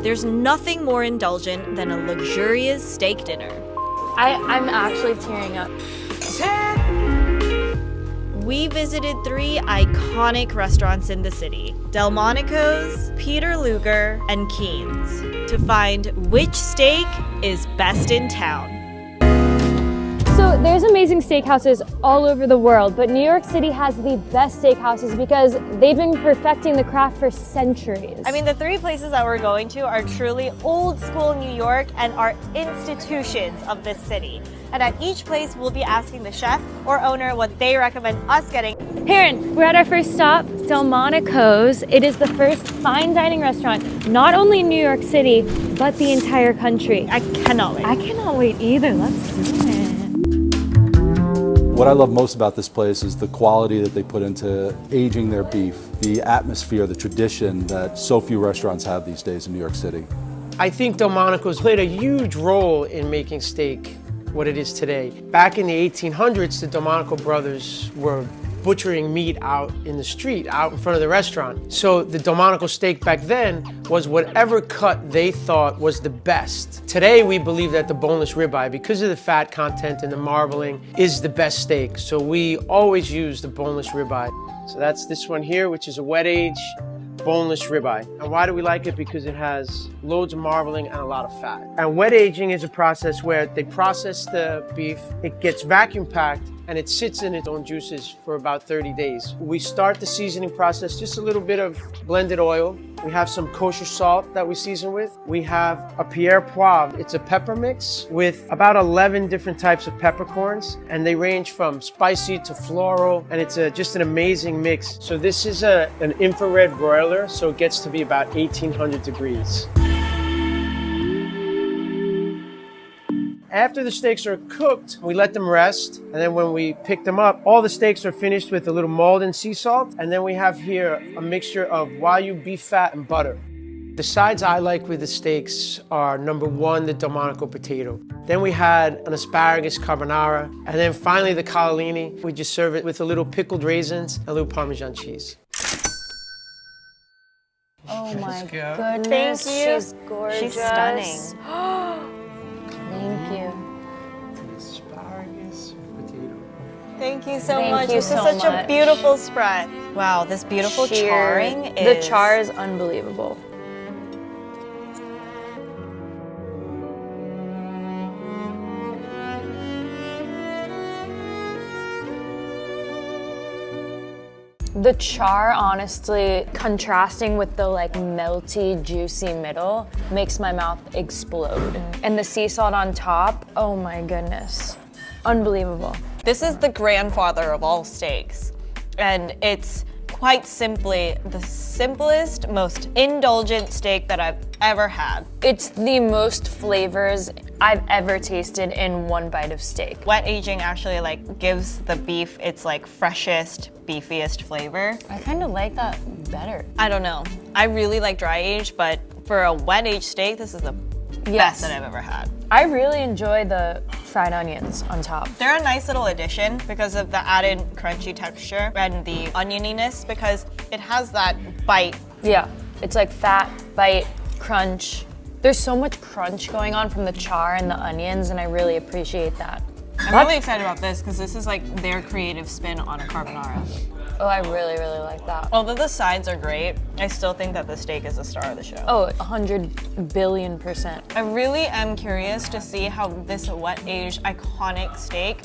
There's nothing more indulgent than a luxurious steak dinner. I'm actually tearing up. We visited 3 iconic restaurants in the city, Delmonico's, Peter Luger, and Keen's, to find which steak is best in town. So there's amazing steakhouses all over the world, but New York City has the best steakhouses because they've been perfecting the craft for centuries. I mean, the 3 places that we're going to are truly old school New York and are institutions of this city. And at each place, we'll be asking the chef or owner what they recommend us getting. Erin, we're at our first stop, Delmonico's. It is the first fine dining restaurant, not only in New York City, but the entire country. I cannot wait. I cannot wait either. Let's do it. What I love most about this place is the quality that they put into aging their beef, the atmosphere, the tradition that so few restaurants have these days in New York City. I think Delmonico's played a huge role in making steak what it is today. Back in the 1800s, the Delmonico brothers were butchering meat out in the street, out in front of the restaurant. So the Delmonico steak back then was whatever cut they thought was the best. Today, we believe that the boneless ribeye, because of the fat content and the marbling, is the best steak. So we always use the boneless ribeye. So that's this one here, which is a wet age boneless ribeye. And why do we like it? Because it has loads of marbling and a lot of fat. And wet aging is a process where they process the beef, it gets vacuum packed, and it sits in its own juices for about 30 days. We start the seasoning process, just a little bit of blended oil. We have some kosher salt that we season with. We have a Pierre Poivre. It's a pepper mix with about 11 different types of peppercorns, and they range from spicy to floral, and it's just an amazing mix. So this is an infrared broiler, so it gets to be about 1800 degrees. After the steaks are cooked, we let them rest, and then when we pick them up, all the steaks are finished with a little mold and sea salt, and then we have here a mixture of Wagyu beef fat and butter. The sides I like with the steaks are number 1, the Delmonico potato. Then we had an asparagus carbonara, and then finally the cannellini. We just serve it with a little pickled raisins and a little Parmesan cheese. Oh my goodness, Thank you. she's gorgeous. She's stunning. Thank you. Asparagus potato. Thank you so Thank much. you This so is such much. a beautiful spread. Wow, this beautiful charring is... The char is unbelievable. The char, honestly, contrasting with the like melty, juicy middle, makes my mouth explode. And the sea salt on top, oh my goodness. Unbelievable. This is the grandfather of all steaks, and it's quite simply the simplest, most indulgent steak that I've ever had. It's the most flavors I've ever tasted in one bite of steak. Wet aging actually like gives the beef its like freshest, beefiest flavor. I kind of like that better. I don't know. I really like dry age, but for a wet aged steak, this is the Yes. best that I've ever had. I really enjoy the fried onions on top. They're a nice little addition because of the added crunchy texture and the onioniness, because it has that bite. Yeah, it's like fat, bite, crunch. There's so much crunch going on from the char and the onions, and I really appreciate that. I'm really excited about this because this is like their creative spin on a carbonara. Oh, I really, really like that. Although the sides are great, I still think that the steak is the star of the show. Oh, 100 billion%. I really am curious to see how this wet-aged iconic steak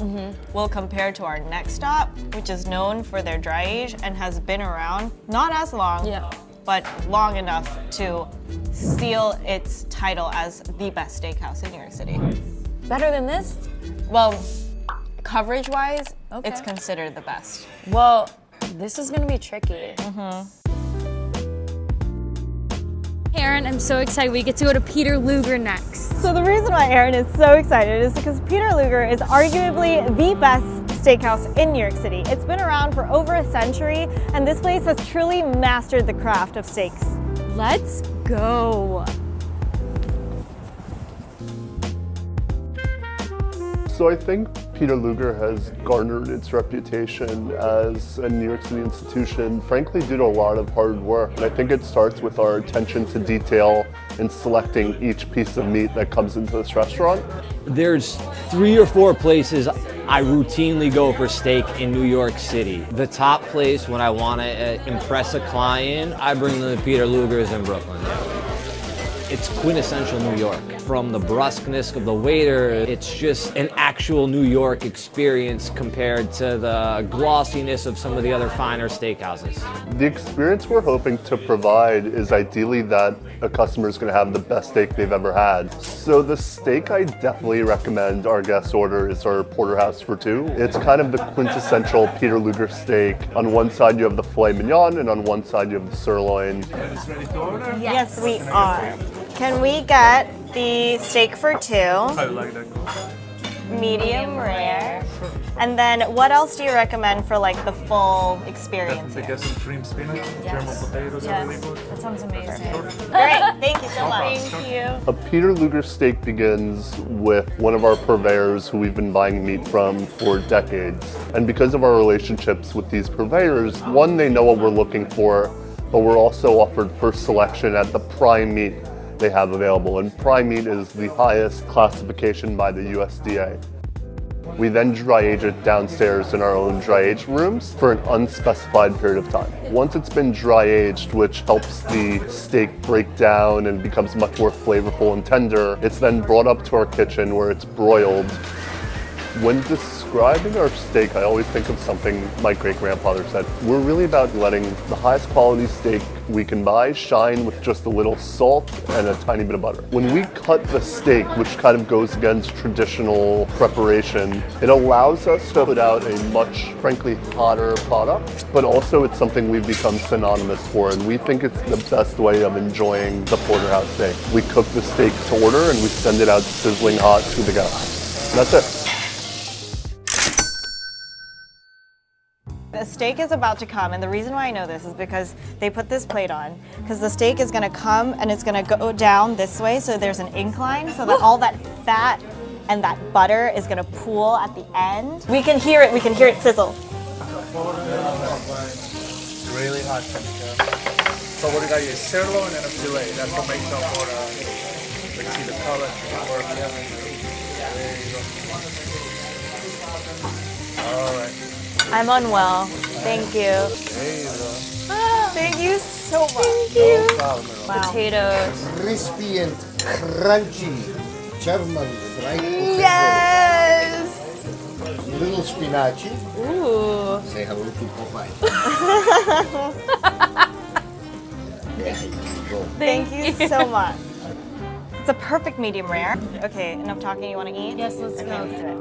will compare to our next stop, which is known for their dry age and has been around not as long, Yeah. but long enough to seal its title as the best steakhouse in New York City. Better than this? Well, coverage-wise, Okay. it's considered the best. Well, this is gonna be tricky. Erin, I'm so excited we get to go to Peter Luger next. So the reason why Erin is so excited is because Peter Luger is arguably the best steakhouse in New York City. It's been around for over a century, and this place has truly mastered the craft of steaks. Let's go. So I think Peter Luger has garnered its reputation as a New York City institution, frankly, due to a lot of hard work. And I think it starts with our attention to detail in selecting each piece of meat that comes into this restaurant. There's 3 or 4 places I routinely go for steak in New York City. The top place when I want to impress a client, I bring them to Peter Luger's in Brooklyn. It's quintessential New York. From the brusqueness of the waiter, it's just an actual New York experience compared to the glossiness of some of the other finer steakhouses. The experience we're hoping to provide is ideally that a customer is going to have the best steak they've ever had. So the steak I definitely recommend our guests order is our porterhouse for 2. It's kind of the quintessential Peter Luger steak. On one side you have the filet mignon, and on one side you have the sirloin. Yes, we are. Can we get the steak for 2? Medium rare. And then what else do you recommend for like the full experience? Definitely get some cream spinach, German potatoes, Yes, that sounds amazing. Great, thank you so much. Thank you. A Peter Luger steak begins with one of our purveyors who we've been buying meat from for decades. And because of our relationships with these purveyors, one, they know what we're looking for, but we're also offered first selection at the prime meat they have available. And prime meat is the highest classification by the USDA. We then dry age it downstairs in our own dry age rooms for an unspecified period of time. Once it's been dry aged, which helps the steak break down and becomes much more flavorful and tender, it's then brought up to our kitchen where it's broiled. When describing our steak, I always think of something my great-grandfather said. We're really about letting the highest quality steak we can buy shine with just a little salt and a tiny bit of butter. When we cut the steak, which kind of goes against traditional preparation, it allows us to put out a much, frankly, hotter product, but also it's something we've become synonymous for, and we think it's the best way of enjoying the porterhouse steak. We cook the steak to order and we send it out sizzling hot to the guests. That's it. The steak is about to come, and the reason why I know this is because they put this plate on, because the steak is gonna come and it's gonna go down this way, so there's an incline, so that all that fat and that butter is gonna pool at the end. We can hear it sizzle. Really hot temperature. So what you got is sirloin and a filet. That's what makes up for let's see the color. There you go. All right. I'm unwell. Thank you. There you go. Thank you so much. Thank No problem. Wow. Potatoes. Crispy and crunchy German fried potato. Yes! Little spinacci. Ooh. Say hello to Popeye. There you go. Thank you so much. It's a perfect medium rare. Okay, enough talking. You want to eat? Yes, let's go. Let's do it.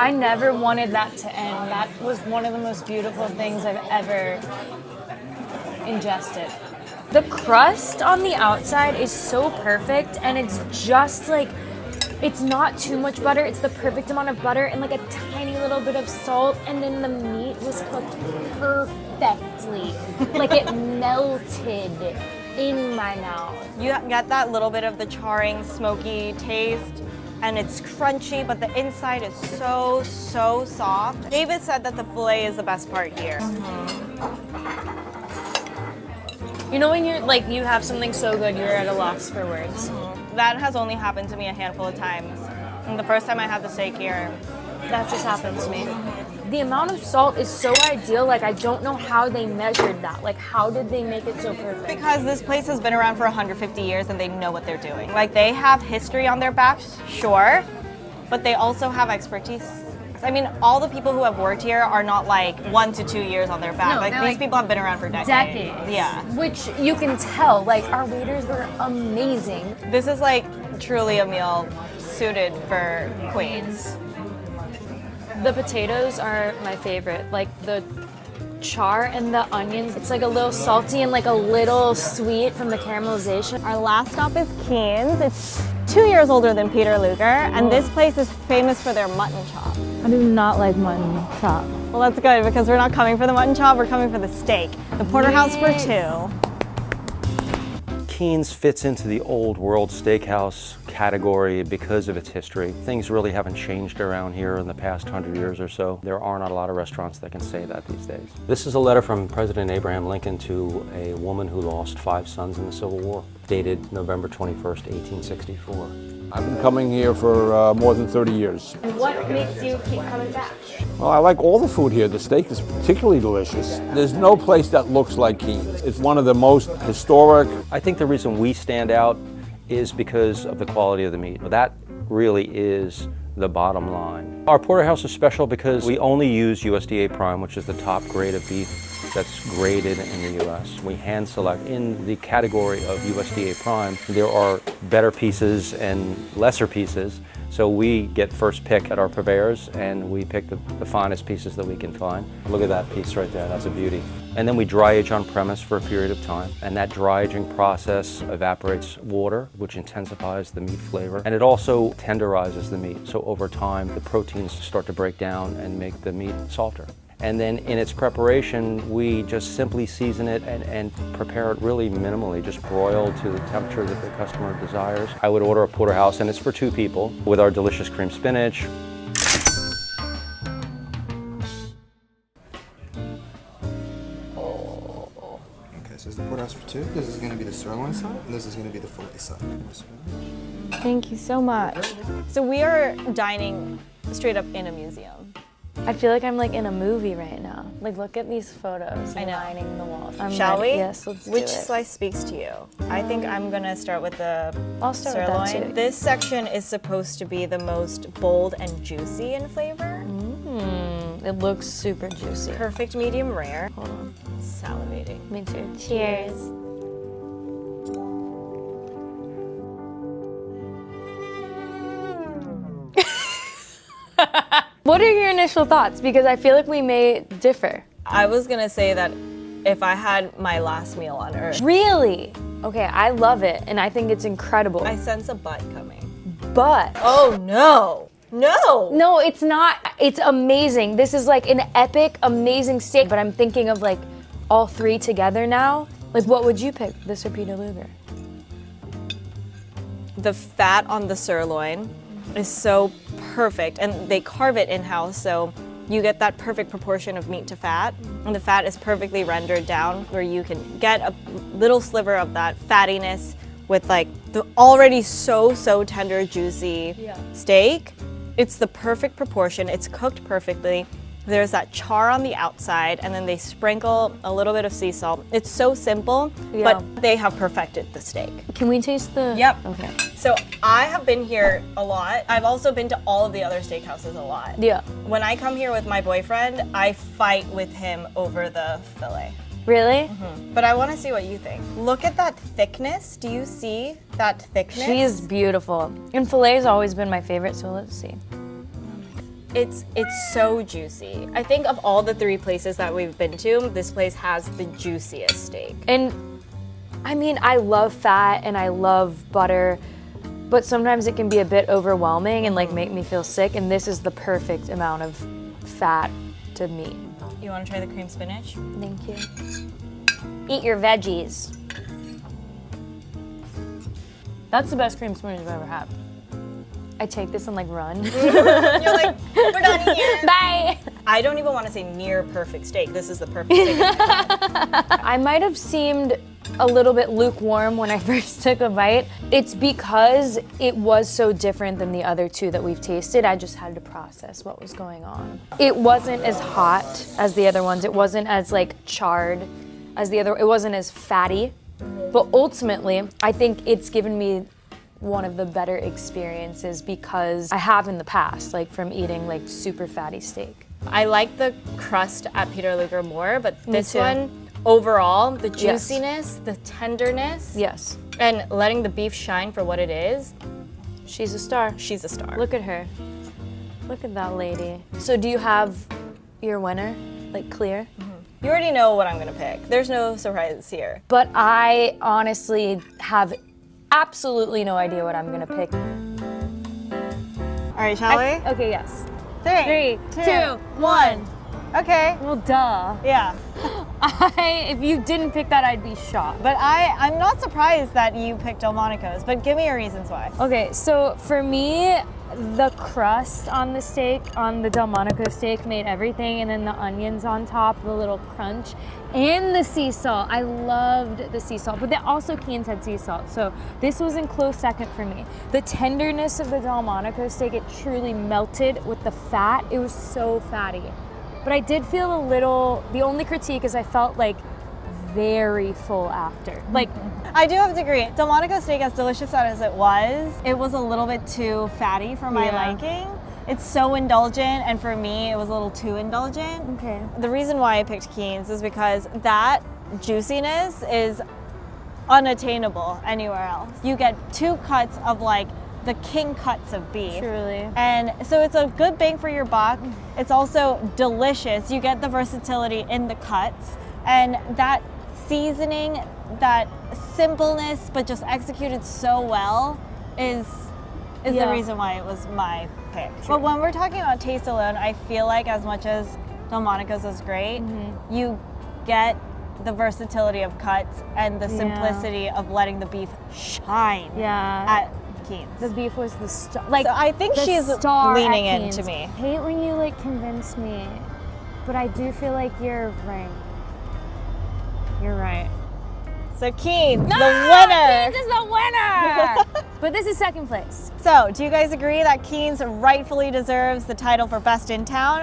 I never wanted that to end. That was one of the most beautiful things I've ever ingested. The crust on the outside is so perfect, and it's just like, it's not too much butter, it's the perfect amount of butter and like a tiny little bit of salt, and then the meat was cooked perfectly. Like it melted in my mouth. You get that little bit of the charring, smoky taste, and it's crunchy, but the inside is so, so soft. David said that the filet is the best part here. You know when you're like, you have something so good, you're at a loss for words. That has only happened to me a handful of times. And the first time I had the steak here, That just happened to me. The amount of salt is so ideal, like I don't know how they measured that. Like how did they make it so perfect? because this place has been around for 150 years and they know what they're doing. Like they have history on their backs, sure, but they also have expertise. I mean, all the people who have worked here are not like 1 to 2 years on their back. No, like they're these like people have been around for decades. Decades. Yeah. Which you can tell, like our waiters were amazing. This is like truly a meal suited for queens. The potatoes are my favorite. Like the char and the onions, it's like a little salty and like a little sweet from the caramelization. Our last stop is Keen's. It's 2 years older than Peter Luger, and this place is famous for their mutton chop. I do not like mutton chop. Well, that's good because we're not coming for the mutton chop, we're coming for the steak. The porterhouse for 2. Keen's fits into the old world steakhouse category because of its history. Things really haven't changed around here in the past 100 years or so. There are not a lot of restaurants that can say that these days. This is a letter from President Abraham Lincoln to a woman who lost 5 sons in the Civil War, dated November 21st, 1864. I've been coming here for more than 30 years. What makes you keep coming back? Well, I like all the food here. The steak is particularly delicious. There's no place that looks like Keen's. It's one of the most historic. I think the reason we stand out is because of the quality of the meat. That really is the bottom line. Our porterhouse is special because we only use USDA Prime, which is the top grade of beef that's graded in the U.S. We hand select. In the category of USDA Prime, there are better pieces and lesser pieces, so we get first pick at our purveyors, and we pick the finest pieces that we can find. Look at that piece right there, that's a beauty. And then we dry age on premise for a period of time, and that dry aging process evaporates water, which intensifies the meat flavor, and it also tenderizes the meat, so over time the proteins start to break down and make the meat softer. And then in its preparation, we just simply season it and prepare it really minimally, just broil to the temperature that the customer desires. I would order a porterhouse, and it's for 2 people, with our delicious cream spinach. Okay, so it's the porterhouse for 2. This is going to be the sirloin side, and this is going to be the fillet side. Thank you so much. So we are dining straight up in a museum. I feel like I'm like in a movie right now. Like, look at these photos I know. lining the walls. Shall we? Yes, let's do Which it. slice speaks to you? I think I'm gonna start with the I'll start sirloin. with that too. This section is supposed to be the most bold and juicy in flavor. It looks super juicy. Perfect medium rare. Hold on. Salivating. Me too. Cheers. What are your initial thoughts? Because I feel like we may differ. I was gonna say that if I had my last meal on earth. Really? Okay, I love it, and I think it's incredible. I sense a butt coming. But Oh no! No! no, it's not. It's amazing. This is like an epic, amazing steak. But I'm thinking of like all 3 together now. Like, what would you pick? This or Peter Luger? The fat on the sirloin is so perfect, and they carve it in-house, so you get that perfect proportion of meat to fat, and the fat is perfectly rendered down where you can get a little sliver of that fattiness with like the already so tender, juicy steak. It's the perfect proportion, it's cooked perfectly. There's that char on the outside, and then they sprinkle a little bit of sea salt. It's so simple, but they have perfected the steak. Can we taste the? Yep. Okay. So I have been here a lot. I've also been to all of the other steakhouses a lot. Yeah. When I come here with my boyfriend, I fight with him over the fillet. Really? But I want to see what you think. Look at that thickness. Do you see that thickness? She is beautiful. And fillet's always been my favorite, so let's see. It's so juicy. I think of all the 3 places that we've been to, this place has the juiciest steak. And I mean, I love fat and I love butter, but sometimes it can be a bit overwhelming and like make me feel sick, and this is the perfect amount of fat to meat. You want to try the cream spinach? Thank you. Eat your veggies. That's the best cream spinach I've ever had. I take this and like run. You're like, we're done here. Bye. I don't even want to say near perfect steak. This is the perfect steak. I might have seemed a little bit lukewarm when I first took a bite. It's because it was so different than the other 2 that we've tasted. I just had to process what was going on. It wasn't as hot as the other ones. It wasn't as like charred as the other. It wasn't as fatty. But ultimately, I think it's given me one of the better experiences because I have in the past, like from eating like super fatty steak. I like the crust at Peter Luger more, but this too. one, overall, the juiciness, the tenderness, Yes. and letting the beef shine for what it is, She's a star. she's a star. Look at her. Look at that lady. So do you have your winner, like clear? You already know what I'm gonna pick. There's no surprises here. But I honestly have absolutely no idea what I'm gonna pick. All right, shall we? Okay, yes. Three, 2, 1. Okay. Well, duh. Yeah. If you didn't pick that, I'd be shocked. But I'm not surprised that you picked Delmonico's, but give me your reasons why. Okay, so for me, the crust on the steak, on the Delmonico steak, made everything, and then the onions on top, the little crunch, and the sea salt. I loved the sea salt, but also Keen's had sea salt, so this was in close second for me. The tenderness of the Delmonico steak, it truly melted with the fat. It was so fatty. But I did feel a little, the only critique is I felt like very full after. Like, I do have to agree. Delmonico steak, as delicious as it was a little bit too fatty for my liking. It's so indulgent, and for me, it was a little too indulgent. Okay. The reason why I picked Keen's is because that juiciness is unattainable anywhere else. You get 2 cuts of like the king cuts of beef. Truly. And so it's a good bang for your buck. It's also delicious. You get the versatility in the cuts, and that seasoning, that simpleness, but just executed so well is the reason why it was my pick. But when we're talking about taste alone, I feel like as much as Delmonico's is great, you get the versatility of cuts and the simplicity of letting the beef shine at Keen's. The beef was the star. Like, so I think she's leaning into me. I hate when you like convince me, but I do feel like you're right. You're right. So Keen's, the winner. Keen's is the winner. But this is second place. So do you guys agree that Keen's rightfully deserves the title for best in town?